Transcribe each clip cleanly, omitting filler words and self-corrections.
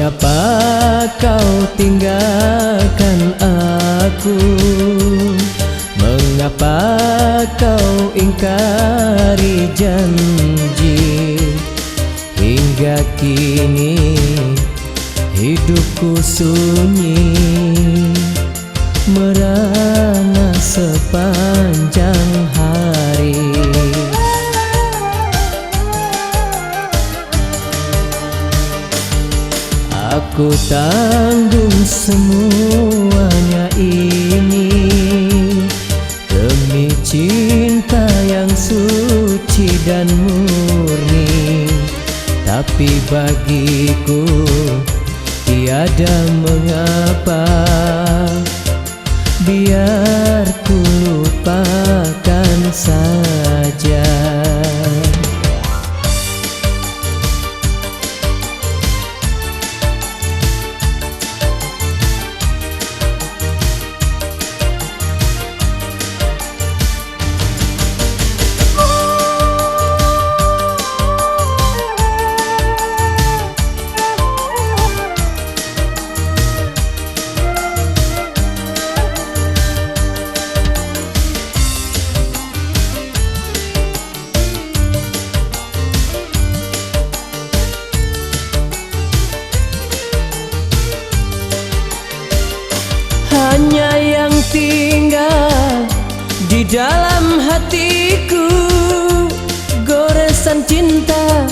Mengapa kau tinggalkan aku? Mengapa kau ingkari janji? Hingga kini hidupku sunyi, merana sepanjang hari. Aku tanggung semuanya ini demi cinta yang suci dan murni. Tapi bagiku tiada mengapa, biar ku lupakan saja. Hanya yang tinggal di dalam hatiku, goresan cinta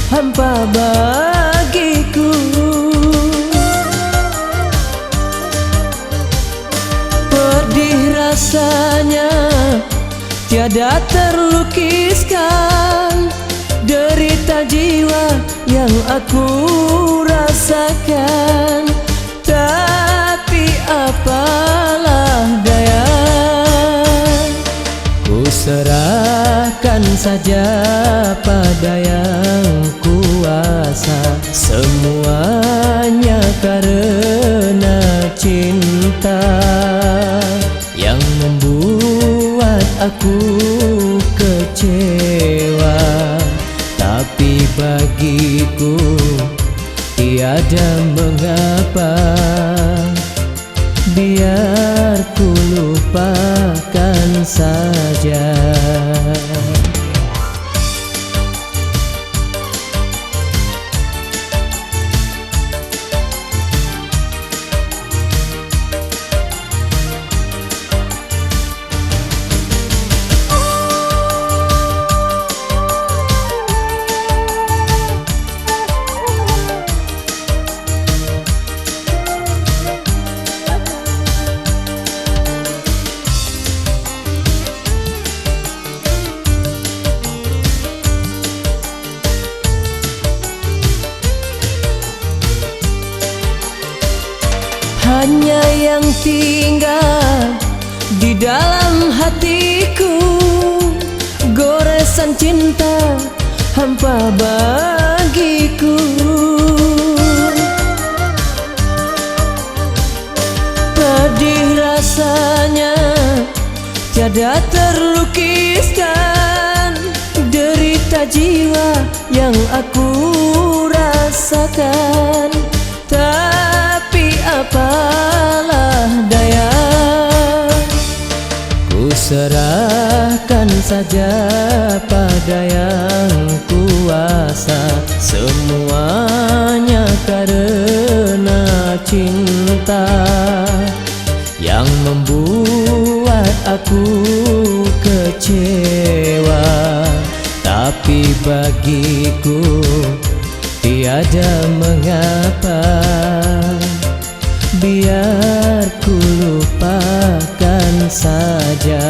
hampa bagiku. Pedih rasanya tiada terlukiskan, derita jiwa yang aku rasakan. Tapi apalah daya, ku serahkan saja pada yang kuasa. Semuanya karena cinta yang membuat aku kecewa. Tapi bagiku tiada mengapa, biar ku lupakan saja. Hanya yang tinggal di dalam hatiku, goresan cinta hampa bagiku. Pedih rasanya tiada terlukiskan, derita jiwa yang aku rasakan. Tapi apalah daya, ku serahkan saja pada yang kuasa. Semuanya karena cinta yang membuat aku kecewa. Tapi bagiku tiada mengapa, biar ku lupakan saja.